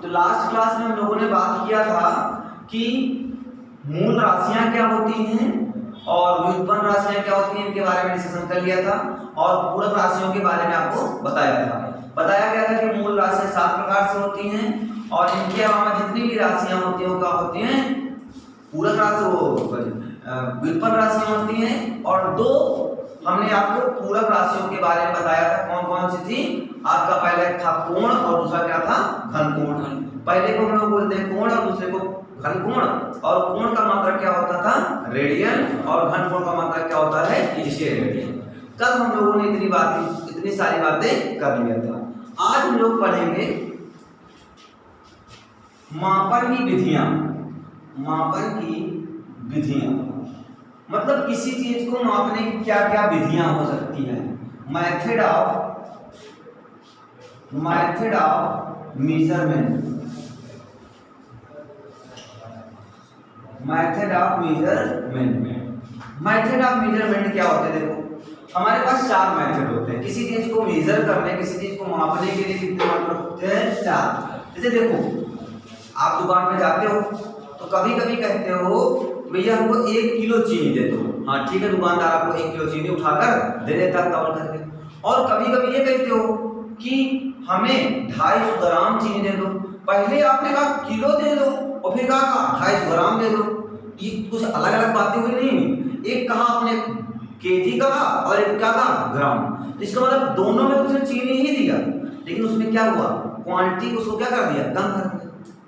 तो last class में हम लोगों ने बात किया था कि मूल राशियां क्या होती हैं और व्युत्पन्न राशियां क्या होती हैं, इनके बारे में डिस्कशन कर लिया था और पूरक राशियों के बारे में आपको बताया था। बताया गया था कि मूल राशियां 7 प्रकार से होती हैं और इनके अलावा जितनी भी राशियां होती हैं वो क्या होती हैं, पूरक राशि व्युत्पन्न राशियां होती हैं। और दो हमने आपको पूरक राशियों के बारे में बताया था, कौन कौन सी थी। आपका पहला एक था कोण और दूसरा क्या था, घन कोण। पहले को हम लोग बोलते हैं कोण और दूसरे को घन कोण। और कोण का मात्रक क्या होता था, रेडियन, और घन कोण का मात्रक क्या होता है, स्टेरेडियन। कल हम लोगों ने इतनी सारी बातें कर लिया था। आज हम लोग पढ़ेंगे मापन की विधियां। मापन की विधियां मतलब किसी चीज को मापने की क्या क्या विधियां हो सकती हैं। Method of measurement. Method of measurement क्या होते हैं। देखो हमारे पास 4 मेथड होते हैं किसी चीज को मेजर करने, किसी चीज को मापने के लिए। कितने मात्रक होते हैं, 4। जैसे देखो आप दुकान में जाते हो तो कभी कभी कहते हो भैया हमको 1 किलो चीनी दे दो। हाँ ठीक है, दुकानदार आपको 1 किलो चीनी उठाकर दे देता है तौल करके। और कभी कभी ये कहते हो कि हमें 250 ग्राम चीनी दे दो। पहले आपने कहा किलो दे दो और फिर कहा 250 ग्राम दे दो। ये कुछ अलग अलग बातें हुई नहीं। एक कहा आपने केजी कहा और एक क्या कहा, ग्राम। तो इसका मतलब दोनों में उसने चीनी ही दिया, लेकिन उसमें क्या हुआ, क्वांटिटी उसको क्या कर दिया, कम कर दिया।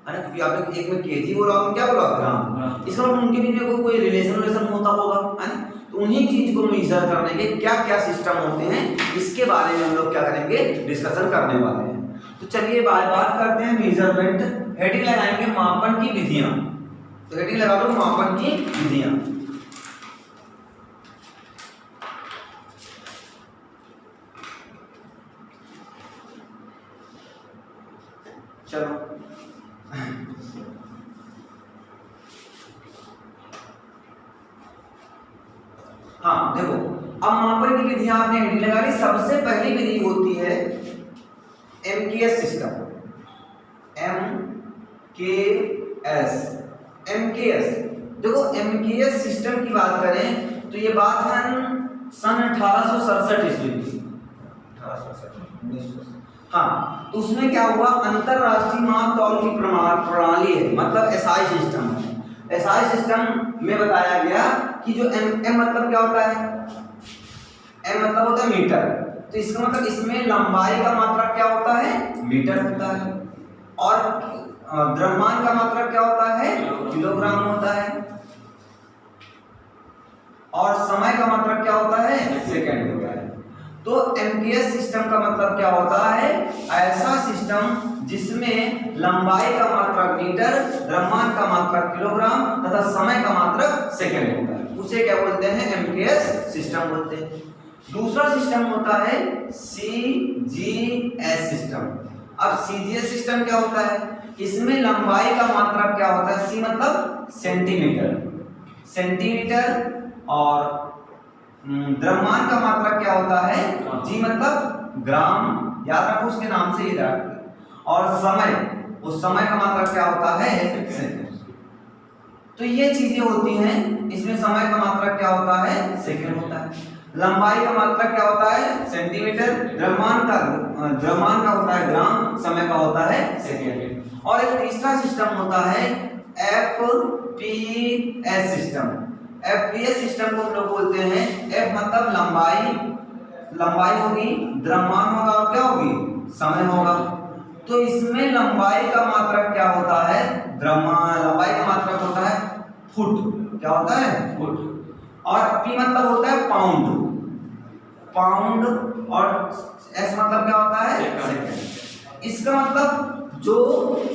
है ना, क्योंकि आपने एक में केजी बोला और क्या बोला, ग्राम। इसका मतलब उनके बीच में कोई रिलेशन होता होगा, है ना। तो उन्हीं चीज को मेजर करने के क्या क्या सिस्टम होते हैं, इसके बारे में हम लोग क्या करेंगे, डिस्कशन करने वाले हैं। तो चलिए बात करते हैं मेजरमेंट। हेडिंग लगाएंगे मापन की विधियां। तो हेडिंग लगा दो मापन की विधियां। चलो हाँ देखो, अब मापन की विधियां आपने हेडिंग लगा ली। सबसे पहली विधि होती है एमकेएस सिस्टम। एमकेएस देखो, एमकेएस सिस्टम की बात करें तो ये बात है सन 1867 ईस्वी की। हाँ, तो उसमें क्या हुआ, अंतरराष्ट्रीय माप तौल की प्रणाली है, मतलब एसआई सिस्टम है। एसआई सिस्टम में बताया गया कि जो एम मतलब क्या होता है, एम मतलब होता है मीटर। तो इसका मतलब इसमें लंबाई का मात्रक क्या होता है, मीटर होता है। और द्रव्यमान का मात्रक क्या होता है, किलोग्राम होता है। और समय का मात्रक क्या होता है, सेकंड होता है। तो एमकेएस सिस्टम का मतलब क्या होता है, ऐसा सिस्टम जिसमें लंबाई का मात्रक मीटर, द्रव्यमान का मात्रक किलोग्राम तथा समय का मात्रक सेकंड होता है, उसे क्या बोलते हैं, एमकेएस सिस्टम बोलते हैं। दूसरा सिस्टम होता है सीजीएस सिस्टम। अब सीजीएस सिस्टम क्या होता है, इसमें लंबाई का मात्रक क्या होता है, सी मतलब सेंटीमीटर, और द्रव्यमान का मात्रक क्या होता है, जी मतलब ग्राम। याद रखो उसके नाम से ही रख। और समय, उस समय का मात्रक क्या होता है, सेकंड। तो ये चीजें होती हैं। इसमें समय का मात्रक क्या होता है, सेकंड होता है। लंबाई का मात्रक क्या होता है, सेंटीमीटर। द्रव्यमान का होता है ग्राम, समय का होता है सेकंड। और एक तीसरा सिस्टम होता है एफपीएस सिस्टम। एफपीएस सिस्टम को हम लोग बोलते हैं, एफ मतलब लंबाई होगी, द्रव्यमान होगा और क्या होगी, समय होगा। तो इसमें लंबाई का मात्रक क्या होता है, लंबाई का मात्रक होता है फुट। क्या होता है, फुट। और पी मतलब होता है पाउंड, और एस मतलब क्या होता है, सेकंड। इसका मतलब जो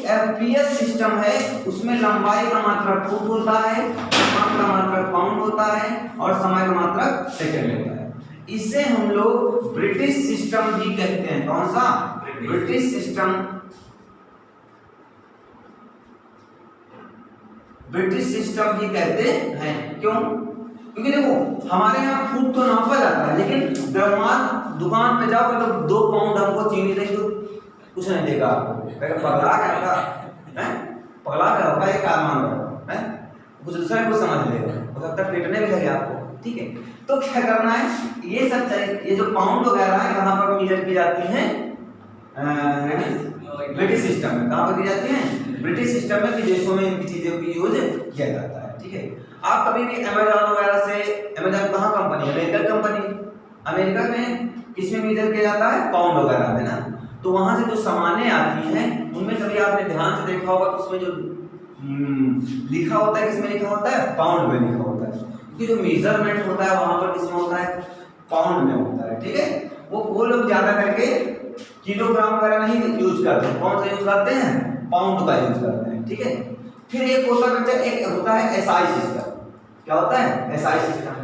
एफपीएस सिस्टम है उसमें लंबाई का मात्रक फुट होता है, द्रव्यमान का मात्रक पाउंड होता है और समय का मात्रक सेकंड होता है। इसे हम लोग ब्रिटिश सिस्टम भी कहते हैं। कौन सा, ब्रिटिश सिस्टम। ब्रिटिश सिस्टम भी कहते हैं। क्यों, क्योंकि देखो हमारे यहाँ फुट तो नापा जाता है, लेकिन द्रव्यमान दुकान पे जाओगे तो 2 पाउंड हमको चीनी देंगे, कुछ नहीं देगा आपको, कहेगा पगला क्या होगा, हैं पगला क्या होगा, ये क्या मान रहा है, कुछ दूसरा कुछ समझ लेगा, हो सकता है पीटने भी लगे आपको, ठीक है। तो क्या करना है, ये सब चाहिए, ये जो पाउंड वगैरह है कहाँ पर मेजर की जाती है, ब्रिटिश सिस्टम में, कहाँ पर की जाती है, ब्रिटिश सिस्टम में, विदेशों में इनकी चीजों की यूज किया जाता है, ठीक है। आप कभी भी अमेजॉन वगैरह से, अमेजॉन कहाँ कंपनी है, अमेरिकन कंपनी, अमेरिका में किसमें मेजर किया जाता है, पाउंड वगैरह में ना, तो वहां से जो सामानें आती हैं उनमें कभी आपने ध्यान से देखा होगा तो उसमें जो लिखा होता है, किसमें लिखा होता है, पाउंड में लिखा होता है, क्योंकि जो मेजरमेंट होता है वहां पर किसमें होता है, पाउंड में होता है, ठीक है। वो लोग ज्यादा करके किलोग्राम वगैरह नहीं यूज करते हैं, कौन सा यूज करते हैं, पाउंड का यूज करते हैं, ठीक है। फिर एक होता है बच्चा, एक होता है एसआई सिस्टम, क्या होता है, एसआई सिस्टम,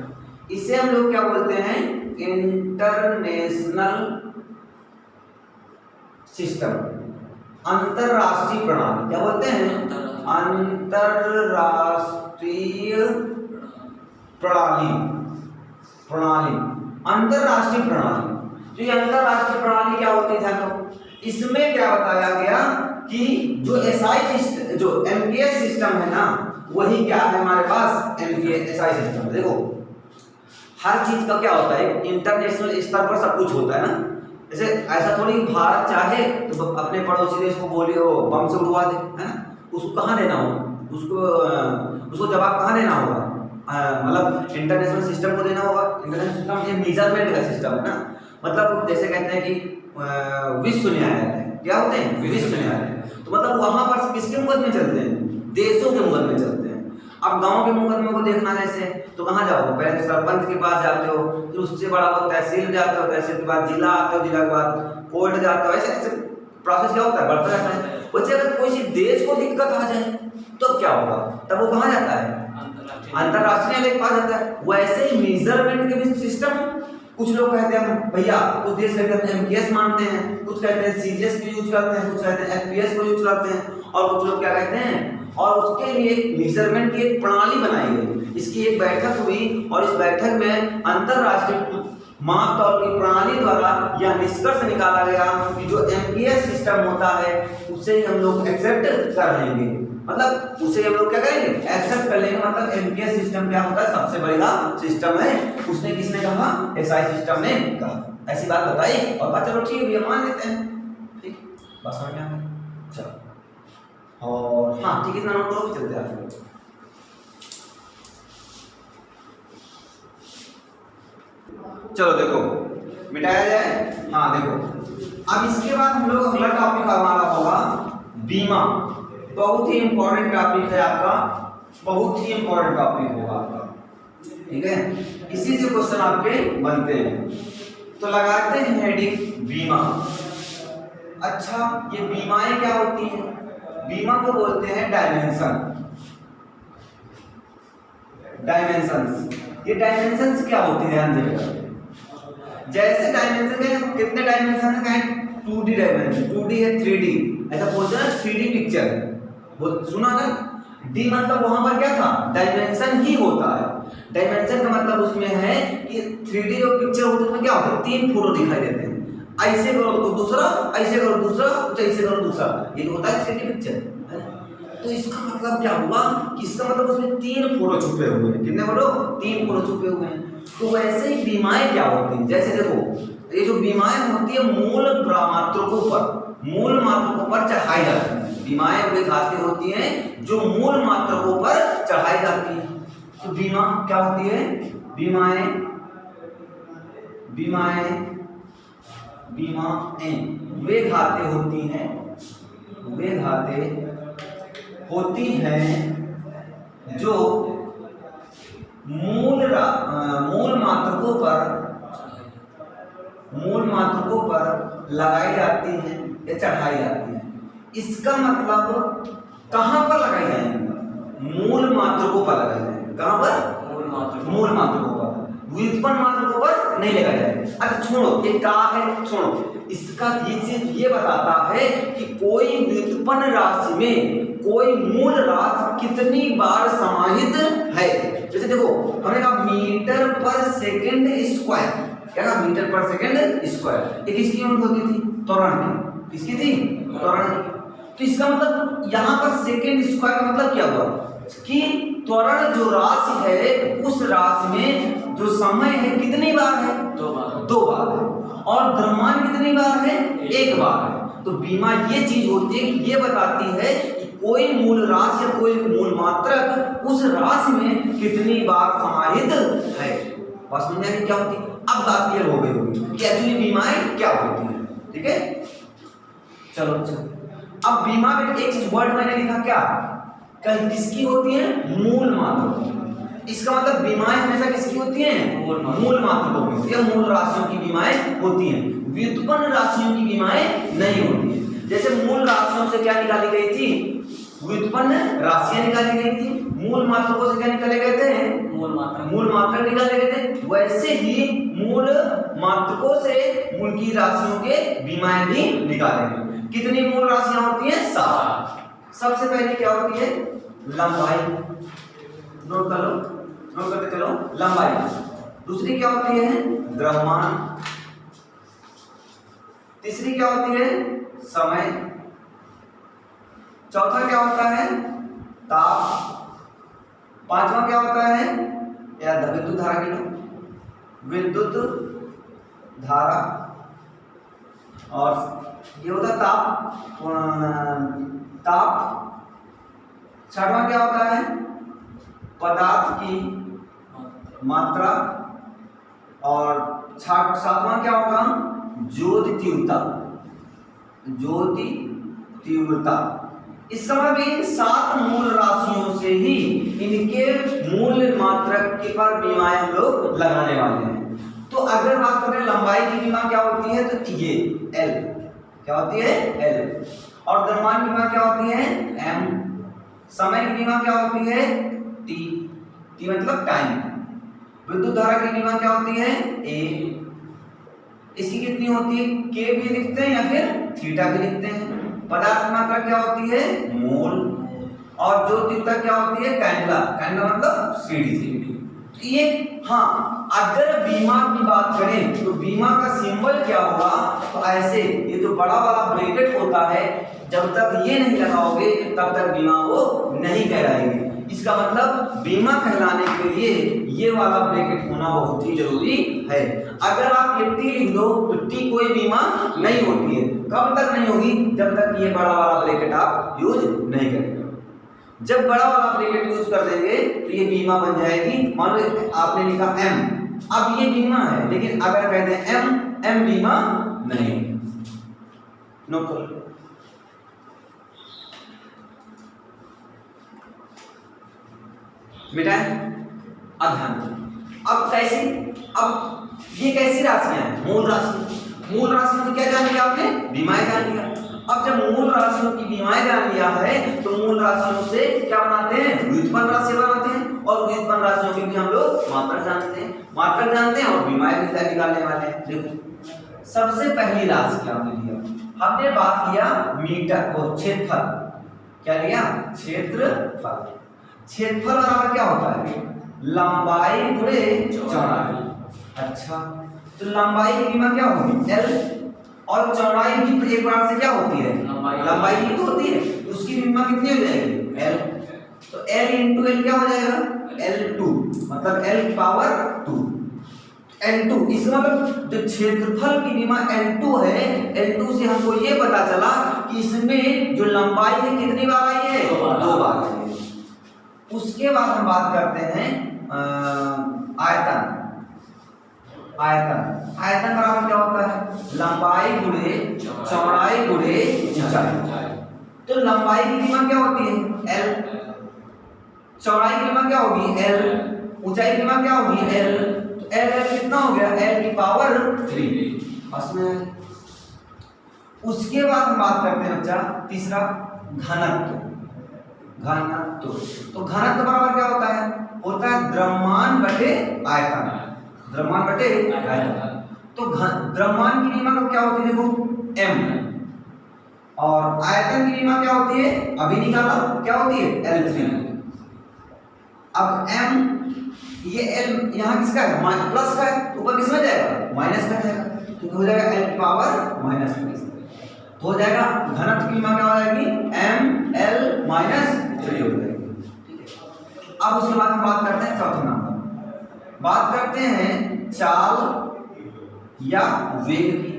इसे हम लोग क्या बोलते हैं, इंटरनेशनल सिस्टम, अंतरराष्ट्रीय प्रणाली, क्या बोलते हैं, अंतरराष्ट्रीय प्रणाली, अंतरराष्ट्रीय प्रणाली। तो ये अंतरराष्ट्रीय प्रणाली क्या होती है, तो इसमें क्या बताया गया कि जो एसआई सिस्टम, जो एमपीएस सिस्टम है ना, वही क्या है हमारे पास, एमपीएस एसआई सिस्टम। देखो हर चीज का क्या होता है, इंटरनेशनल स्तर पर सब कुछ होता है ना, जैसे ऐसा थोड़ी भारत चाहे तो अपने पड़ोसी देश को बोले हो बम से उड़वा दे, है ना, उसको कहाँ देना हो, उसको जवाब कहाँ देना होगा, मतलब इंटरनेशनल सिस्टम को देना होगा। इंटरनेशनल सिस्टम ये मेजरमेंट का सिस्टम है ना, मतलब जैसे कहते हैं कि विश्व न्यायालय, क्या होते हैं, विश्व न्यायालय, तो मतलब वहां पर किसके मुकदमे चलते हैं, देशों के मुकदमे चलते हैं। अब गांव के मुकदमे को देखना जैसे, तो कहाँ जाओ, पहले सरपंच के पास जाते हो, फिर उससे बड़ा वो तहसील जाते हो, तहसील के बाद जिला आते हो, जिला के बाद कोर्ट जाते हो, ऐसे ऐसे प्रोसेस क्या होता है, बढ़ता रहता है। वैसे अगर कोई देश को दिक्कत आ जाए तो क्या होगा, तब वो कहाँ जाता है, अंतरराष्ट्रीय न्यायालय के पास जाता है। वैसे ही मेजरमेंट के भी सिस्टम, कुछ लोग कहते हैं भैया कुछ देश कहते हैं एमपीएस मानते हैं, कुछ कहते हैं सीजीएस को यूज करते हैं, कुछ कहते हैं एफपीएस को यूज करते हैं, और कुछ लोग क्या कहते हैं, और उसके लिए मेजरमेंट की एक प्रणाली बनाई गई। इसकी एक बैठक हुई और इस बैठक में अंतरराष्ट्रीय माप तौल की प्रणाली द्वारा यह निष्कर्ष निकाला गया कि जो एमपीएस सिस्टम होता है उसे हम लोग एक्सेप्ट कर लेंगे, मतलब उसे हम लोग क्या करेंगे, एक्सेप्ट कर लेंगे। मतलब एमपीएस सिस्टम क्या होता है, सबसे बढ़िया सिस्टम है। उसने किसने कहा, एसआई सिस्टम ने कहा, ऐसी बात बताई और बात चलो ठीक है भैया मान लेते हैं, ठीक बस समझ में आ गया। चलो और हाँ ठीक है, इतना नोट करो, चलते आगे। चलो देखो मिटाया जाए, हाँ देखो अब इसके बाद हम लोग अगला टॉपिक हमारा होगा बीमा। बहुत ही इंपॉर्टेंट टॉपिक है आपका, बहुत ही इंपॉर्टेंट टॉपिक होगा आपका, ठीक है। इसी से क्वेश्चन आपके बनते हैं, तो लगाते हैं हेडिंग बीमा। अच्छा ये बीमाएं क्या होती हैं, बीमा को बोलते हैं डायमेंशन, डायमेंशंस। ये डायमेंशंस क्या होती है, ध्यान दीजिएगा। जैसे डायमेंशन के कितने डायमेंशन है, 2D डायमेंशन, 2D है 3D, ऐसा बोलते हैं 3D पिक्चर, सुना ना। डी मतलब वहां पर क्या था, डायमेंशन ही होता है। डायमेंशन का मतलब उसमें है कि 3D जो पिक्चर होती है उसमें क्या होता है, 3 फोटो दिखाई देते हैं, ऐसे करो तो दूसरा, ऐसे करो दूसरा, ऐसे करो दूसरा, ये होता है 3D पिक्चर। तो इसका मतलब क्या हुआ कि इसका मतलब उसमें 3 फोटो छुपे हुए हैं, कितने फोटो, 3 फोटो छुपे हुए हैं। तो वैसे ही बीमाएं क्या होती हैं, जैसे देखो ये जो बीमाएं होती है मूल मात्रकों पर, मूल मात्रकों पर चढ़ाई जाती है। बीमाएं वे घातें होती हैं जो मूल मात्रकों पर चढ़ाई जाती है। तो बीमा क्या होती है, बीमाएं वे घातें होती हैं, वे घातें होती हैं जो मूल मात्रकों पर लगाई जाती हैं या चढ़ाई जाती हैं। इसका मतलब कहां पर लगाई जाएंगी, मूल मात्रकों पर लगाई जाएंगी। कहां पर, मूल मात्रकों पर, व्युत्पन्न मात्रकों पर नहीं लगाई जाएगी। अच्छा छोड़ो ये क्या है, छोड़ो इसका ये बताता है कि कोई व्युत्पन्न राशि में कोई मूल राशि कितनी बार समाहित है। जैसे देखो हमने कहा मीटर पर सेकंड स्क्वायर, क्या कहा, मीटर पर सेकंड स्क्वायर, ये किसकी यूनिट होती थी, त्वरण की। किसकी थी? त्वरण की। तो इसका मतलब यहाँ पर सेकेंड स्क्वायर का मतलब क्या हुआ कि त्वरण जो राशि है उस राशि में जो समय है कितनी बार है? 2 बार है। और द्रव्यमान कितनी बार है? 1 बार है। तो बीमा ये चीज होती है कि ये बताती है कि कोई मूल राशि या कोई मूल मात्रक उस राशि में कितनी बार समाहित है। बस समझ में क्या होती है? अब बात क्लियर हो गई होगी कि एक्चुअली बीमाएं क्या होती हैं। ठीक है, चलो अच्छा। अब बीमा में एक चीज वर्ड मैंने लिखा क्या, कल किसकी होती है? मूल मात्रक। इसका मतलब बीमाएं हमेशा किसकी होती हैं? मूल मात्रकों की या मूल राशियों की बीमाएं होती हैं। व्युत्पन्न राशियों की बीमाएं नहीं होती है। जैसे मूल राशियों से क्या निकाली गई थी? व्युत्पन्न राशियां निकाली गई थी। मूल मात्रकों से क्या निकाले गए थे? मूल मात्रक निकाले गए थे। वैसे ही मूल मात्रकों से मूल की राशियों के बीमाएं भी निकाले गए। कितनी मूल राशियां होती हैं? 7। सबसे पहले क्या होती है? लंबाई। नोट कर लो, नोट करते चलो। लंबाई। दूसरी क्या होती है? द्रव्यमान। तीसरी क्या होती है? समय। चौथा क्या होता है? ताप। पांचवा क्या होता है? या विद्युत धारा की लो, विद्युत धारा। और ये होता ताप। छठवां क्या होता है? पदार्थ की मात्रा। और सातवां क्या होगा? ज्योति तीव्रता। ज्योति तीव्रता। इसका मतलब इन 7 मूल राशियों से ही इनके मूल मात्रक के पर बीमाएं हम लोग लगाने वाले हैं। तो अगर बात करें लंबाई की बीमा क्या होती है, तो ये L क्या होती है? L। और द्रव्यमान की बीमा क्या होती है? M। समय की बीमा क्या होती है? T। T मतलब टाइम। विद्युत धारा की बीमा क्या होती है? A। इसकी कितनी होती है? K भी लिखते हैं या फिर थीटा भी लिखते हैं। पदार्थ की मात्रा क्या होती है? मोल। और जो तीव्रता क्या होती है? कैंडला। कैंडला मतलब सीडी। ये हाँ, अगर बीमा की बात करें तो बीमा का सिंबल क्या होगा? तो ऐसे ये जो बड़ा वाला ब्रैकेट होता है, जब तक ये नहीं लगाओगे तब तक बीमा वो नहीं कहलाएगी। इसका मतलब बीमा कहलाने के लिए ये वाला ब्रैकेट होना बहुत ही जरूरी है। अगर आप ये टी लिख दो तो टी कोई बीमा नहीं होती है। कब तक नहीं होगी? जब तक ये बड़ा वाला ब्रैकेट आप यूज नहीं करेंगे। जब बड़ा वाला ब्रैकेट यूज कर देंगे तो ये बीमा बन जाएगी। मान लो आपने लिखा एम, अब ये बीमा है, लेकिन अगर कहते हैं एम, एम बीमा नहीं। नोट करो। मिटाए। अब ध्यान दो। अब कैसी? अब ये कैसी राशियां हैं? मूल राशि। मूल राशियों की क्या जान लिया आपने? बीमाएं जान लिया। अब जब मूल राशियों की बीमाएं जान लिया है तो मूल राशियों से क्या बनाते हैं? व्युत्पन्न राशि बनाते हैं। और व्युत्पन्न राशियों की भी हम लोग मात्रक जानते हैं। मात्रक जानते हैं और बीमाएं भी निकालने वाले हैं। देखो सबसे पहली राशि क्या हमने लिया? हमने बात किया मीटर और क्षेत्रफल। क्या लिया? क्षेत्रफल। क्षेत्रफल बराबर क्या होता है? लंबाई गुणे चौड़ाई। अच्छा, तो लंबाई की बीमा क्या होगी? L। और चौड़ाई भी एक बार से क्या होती है? लंबाई की तो होती है, तो उसकी बीमा कितनी हो जाएगी? L। तो L इंटू L क्या हो जाएगा? L2, मतलब L की पावर 2। L2 इसका मतलब जो क्षेत्रफल की बीमा L2 है, L2 से हमको ये पता चला कि इसमें जो लंबाई है कितनी बार आई है? 2 बार आई है। उसके बाद हम बात करते हैं आयतन। आयतन। आयतन बराबर क्या होता है? लंबाई गुणे चौड़ाई गुणे ऊंचाई। तो लंबाई की बीमा क्या होती है? L। चौड़ाई की बीमा क्या होगी? L। ऊंचाई की बीमा क्या होगी? L। तो L कितना हो गया? L की पावर 3। उसमें उसके बाद हम बात करते हैं बच्चा तीसरा, घनत्व। घनत्व। तो घनत्व बराबर क्या होता है? होता है द्रव्यमान बटे आयतन। द्रव्यमान बटे आयतन। तो द्रव्यमान की बीमा कब क्या होती है? देखो m। और आयतन की बीमा क्या होती है? अभी निकाला, क्या होती है? L3। अब m, ये l यहाँ किसका है? प्लस का है, ऊपर किसमें जाएगा? माइनस का जाएगा, तो हो जाएगा L की पावर -3। तो हो जाएगा घनत्व की विमा क्या हो जाएगी ml माइनस 3 हो जाएगी। ठीक है, अब उसके बाद हम बात करते हैं चौथे नंबर, बात करते हैं चाल या वेग की।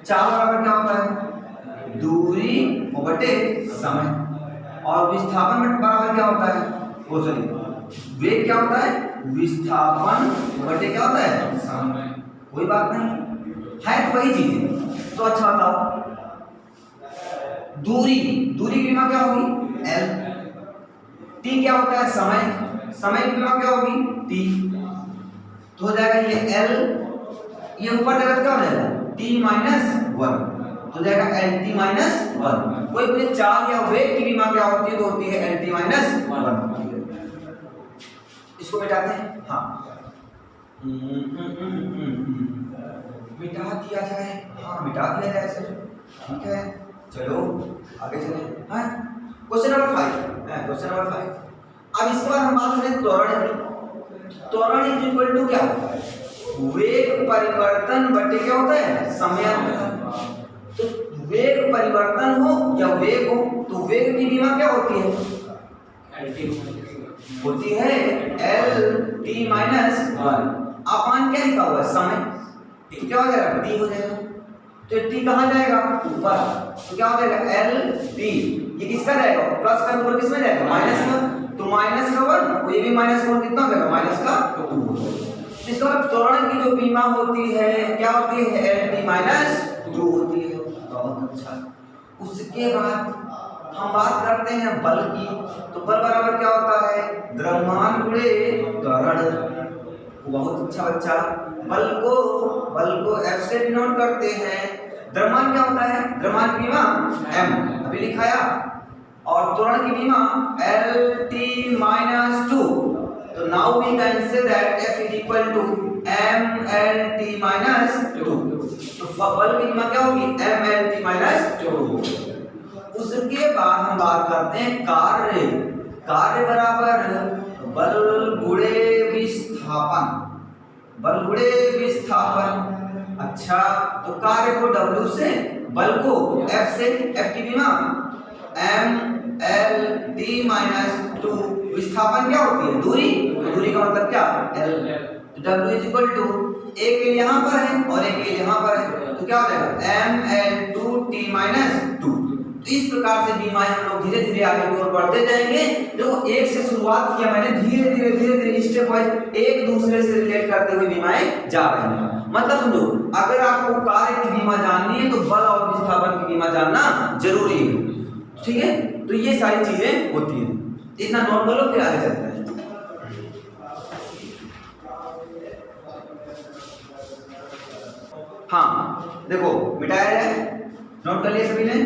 चाल बराबर क्या होता है दूरी बटे समय, और विस्थापन बराबर क्या होता है वो सॉरी वेग क्या होता है विस्थापन बटे क्या होता है समय। कोई बात नहीं है तो वही चीज है। तो अच्छा बताओ दूरी की विमा क्या होगी l, t क्या होता है समय की विमा क्या होगी t, तो हो जाएगा ये l, ये ऊपर जाएगा क्या हो जाएगा t माइनस 1, तो जाएगा lt माइनस 1। कोई पूछे चाल या वेग की विमा क्या होती है तो होती है lt माइनस 1। इसको मिटाते हैं, हाँ मिटा दिया जाए, हाँ मिटा दिया जाए सर, ठीक है चलो आगे चले। हाँ क्वेश्चन नंबर 5, क्वेश्चन नंबर 5। अब इसके बाद हम बात करें त्वरण की। त्वरण इज इक्वल टू क्या होता है वेग परिवर्तन बटे क्या होता है समयांतर। तो वेग परिवर्तन हो या वेग हो तो वेग की विमा क्या होती है एल टी माइनस 1 अपान क्या लिखा हुआ है समय, तो क्या हो जाएगा टी हो जाएगा। तो टी कहाँ जाएगा ऊपर, तो क्या हो जाएगा एल टी, ये किसका जाएगा प्लस का ऊपर किसमें जाएगा माइनस का, तो माइनस का 1 ये भी माइनस का 1 कितना हो जाएगा माइनस का 2। इसका मतलब त्वरण की जो विमा होती है क्या होती है एल टी माइनस 2 होती है। बहुत अच्छा, उसके बाद हम बात करते हैं बल की। तो बल बराबर क्या होता है द्रव्यमान गुणे त्वरण। बहुत अच्छा बच्चा, बल को F से डिनोट करते हैं। द्रव्यमान क्या होता है द्रव्यमान की विमा m अभी लिखाया, और त्वरण की विमा LT माइनस 2। तो now we can say that F is equal to mLT minus 2। तो बल की विमा क्या होगी mLT माइनस 2। उसके बाद हम बात करते हैं कार्य बराबर बल गुणे विस्थापन, अच्छा तो कार्य को W से बल को F से, F की विमा mLT माइनस 2। विस्थापन क्या होती है दूरी का मतलब क्या L। तो W इज इक्वल टू एक यहाँ पर है और एक यहाँ पर है, तो क्या हो जाएगा mL2T माइनस 2। तो इस प्रकार से विमाएं हम लोग धीरे धीरे आगे की ओर बढ़ते जाएंगे। देखो एक से शुरुआत किया मैंने, धीरे धीरे स्टेप वाइज एक दूसरे से रिलेट करते हुए विमाएं जा रही हैं। मतलब समझो अगर आपको कार्य की विमा जाननी है तो बल और विस्थापन की विमा जानना जरूरी है। ठीक है, तो ये सारी चीजें होती हैं, इतना नोट कर लो फिर आगे चलते हैं। हाँ देखो मिटाया जाए, नोट कर लिया सभी ने।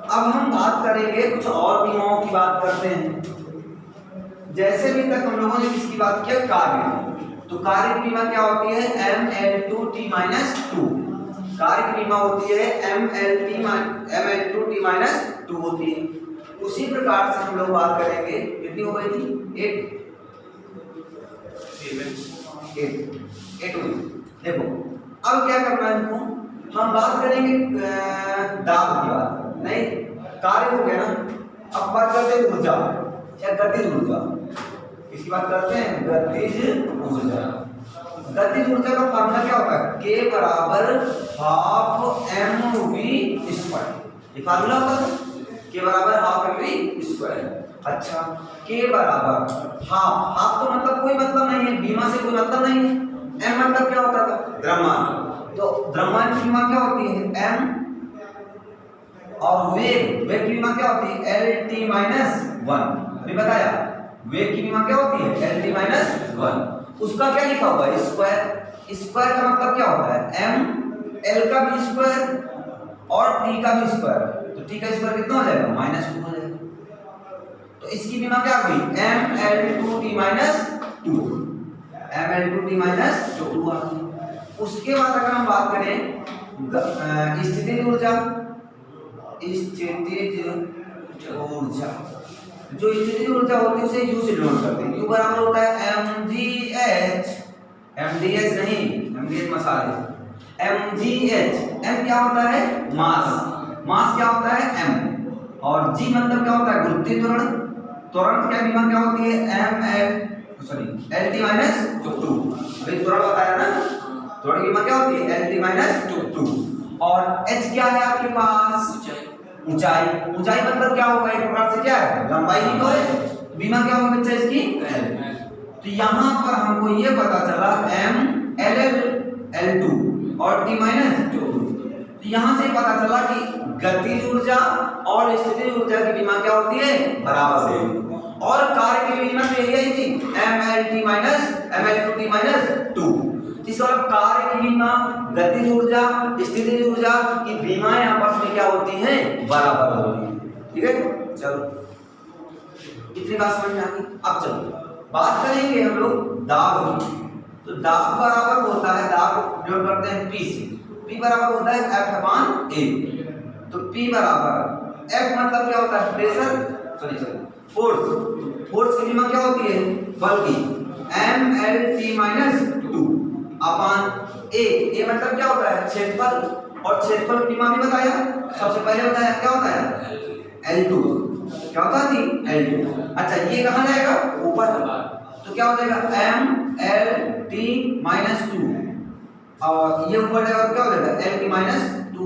अब हम बात करेंगे कुछ और विमाओं की बात करते हैं। जैसे भी तक हम लोगों ने किसकी बात किया कार्य, तो कार्य की विमा क्या होती है mL2T माइनस 2। कार्य की विमा होती है mL2T माइनस 2 होती है। उसी प्रकार से हम लोग बात करेंगे, कितनी हो गई थी 8 हुई। देखो अब क्या करना है इनको, हम बात करेंगे दाब की बात नहीं, कार्य हो गया ना। अब बात करते हैं ऊर्जा या गतिज ऊर्जा, इसकी बात करते हैं गतिज ऊर्जा। गतिज ऊर्जा का फॉर्मूला क्या होता है K बराबर हाफ mv²। ये फार्मूला होता है K बराबर हाफ mv²। अच्छा K बराबर हाफ तो मतलब कोई मतलब नहीं है, बीमा से कोई मतलब नहीं है। m मतलब क्या होता था द्रव्यमान, तो द्रव्यमान की विमा क्या होती है m, और वेग की विमा क्या होती है LT माइनस 1। अभी बताया वेग की विमा क्या होती है LT माइनस 1। उसका क्या लिखा हुआ है स्क्वायर का मतलब क्या होता है m, L का भी स्क्वायर और T का भी स्क्वायर, तो T का स्क्वायर कितना हो जाएगा -2 हो जाएगा। तो इसकी विमा क्या हुई mL2T माइनस 2, mL2T माइनस 2 आ गई। उसके बाद अगर हम बात करें स्थितिज ऊर्जा, जो स्थितिज ऊर्जा होती है उसे U से डिनोट करते हैं। U बराबर होता है mgh नहीं mgh मसाले mgh m क्या होता है मास, मास क्या होता है m, और g मतलब क्या होता है गुरुत्वीय त्वरण, त्वरण क्या बीमा क्या होती है lt माइनस 2, अभी त्वरण बताया ना, त्वरण की बीमा क्या होती है lt माइनस 2, और h क्या है आपके पास ऊंचाई, ऊंचाई मतलब क्या होगा एक प्रकार से क्या है लंबाई ही तो है, बीमा क्या होगी बच्चा इसकी l। तो यहाँ पर हमको ये पता चला m l l2 और t माइनस 2, तो यहाँ से पता चला कि गतिज ऊर्जा और स्थितिज ऊर्जा की बीमा क्या होती है बराबर होगी, और कार्य की बीमा तो यही थी mlt माइनस ml2t माइनस 2। इस और कार्य की बीमा गतिज ऊर्जा स्थितिज ऊर्जा की बीमाएं आपस में क्या होती हैं बराबर होती हैं। ठीक है, चलो इतनी बात समझ में आ गई। अब चलो बात करेंगे हम लोग दाब की। तो दाब बराबर होता है, दाब डिवाइड करते हैं P से, P बराबर होता है F/A। तो P बराबर F मतलब क्या होता है प्रेशर, सॉरी फोर्स, फोर्स की बीमा क्या होती है बल की mlt माइनस 2 अपान A मतलब क्या होता है क्षेत्रफल, और क्षेत्रफल की बीमा भी बताया, सबसे पहले बताया क्या होता है L2, क्या होता थी L2। अच्छा ये कहाँ जाएगा ऊपर, तो क्या हो जाएगा mlt माइनस 2, और ये ऊपर जाएगा क्या हो जाएगा lt माइनस 2,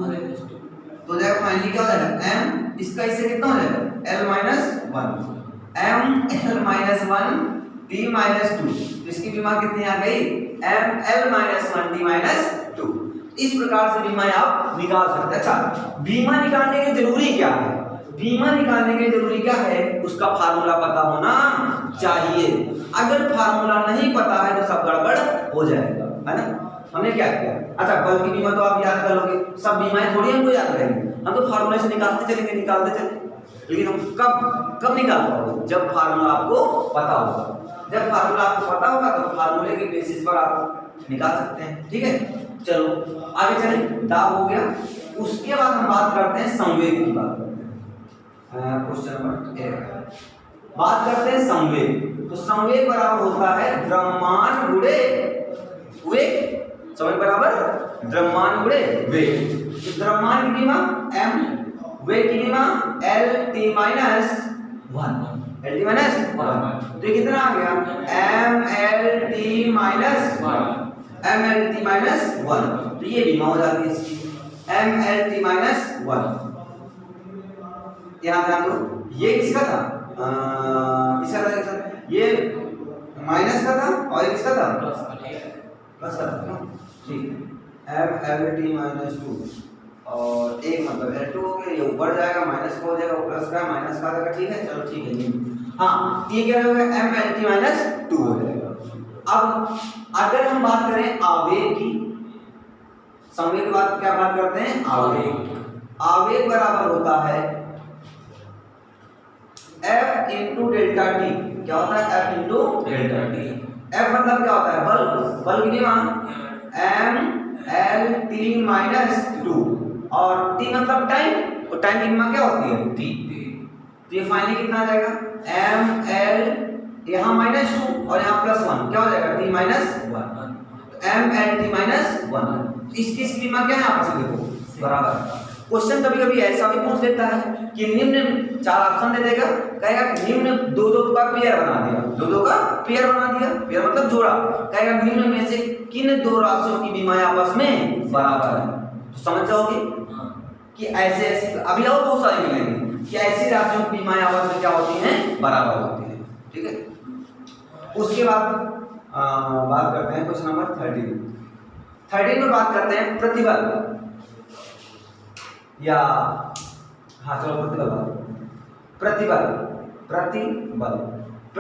तो जाएगा फाइनली क्या हो जाएगा m, इसका इससे कितना हो जाएगा l minus 1, m l minus 1 t minus 2, इसकी बीमा कितनी आ गई m l minus 1 t minus 2। इस प्रकार से बीमा आप निकाल सकते हैं। अच्छा बीमा निकालने के जरूरी क्या है, बीमा निकालने के जरूरी क्या है उसका फार्मूला पता होना चाहिए, अगर फार्मूला नहीं पता है तो सब गड़बड़ हो जाएगा, है ना। हमने क्या किया, अच्छा बल की बीमा तो आप याद कर लोगे, सब बीमाएं थोड़ी हमको याद रहेंगी, हम तो फार्मूले से निकालते चलेंगे, लेकिन हम कब निकाल पाओगे जब फार्मूला आपको पता होगा, जब फार्मूला आपको पता होगा तो फार्मूले के बेसिस पर आप निकाल सकते हैं। ठीक है, चलो आगे चलें, दाब हो गया। उसके बाद हम बात करते हैं संवेग की, बात करते हैं क्वेश्चन नंबर 1, बात करते हैं संवेग। तो संवेग बराबर होता है द्रव्यमान गुणे वेग, संवेग बराबर द्रव्यमान गुणे वेग। तो द्रव्यमान की बीमा m, वेग की बीमा lt माइनस 1, lt माइनस 1, तो ये कितना आ गया mlt माइनस 1, mlt माइनस 1, तो ये बीमा हो जाती है इसकी mlt माइनस 1। यहाँ ध्यान दो, ये किसका था इसका था, ये माइनस का था और ये किसका था प्लस का था, ठीक है mlt माइनस 2 और एक मतलब L2 हो गया, ये ऊपर जाएगा माइनस का हो जाएगा, प्लस का माइनस का आएगा, ठीक है चलो ठीक है। हाँ ये क्या हो गया mlt माइनस 2 हो जाएगा। अब अगर हम बात करें आवेग की, संवेग की बात क्या बात करते हैं आवेग, आवेग बराबर होता है F इंटू डेल्टा टी, क्या होता है F into delta T. F मतलब क्या होता है बल, बल की बीमा m l t माइनस 2, और t मतलब टाइम, और टाइम की बीमा क्या होती है t, तो ये फाइनली कितना आ जाएगा m l यहाँ माइनस 2 और यहाँ प्लस 1, क्या हो जाएगा t minus 1, m l t minus 1। इसकी बीमा क्या है आपस में देखो बराबर। क्वेश्चन कभी कभी ऐसा भी पूछ लेता है कि निम्न, 4 ऑप्शन दे देगा, कहेगा निम्न दो का पेयर बना दिया, दो का पेयर बना दिया, पेयर मतलब जोड़ा, कहेगा निम्न में से किन दो राशियों की बीमाएं आपस में बराबर है, तो समझ जाओगे कि ऐसे ऐसे अभी और बहुत सारी मिलेंगे कि ऐसी राशियों की बीमाएं आपस में क्या होती हैं बराबर होती हैं। ठीक है, उसके बाद बात करते हैं क्वेश्चन नंबर 13 में बात करते हैं प्रतिबल, या हाँ चलो प्रतिबल, प्रतिबल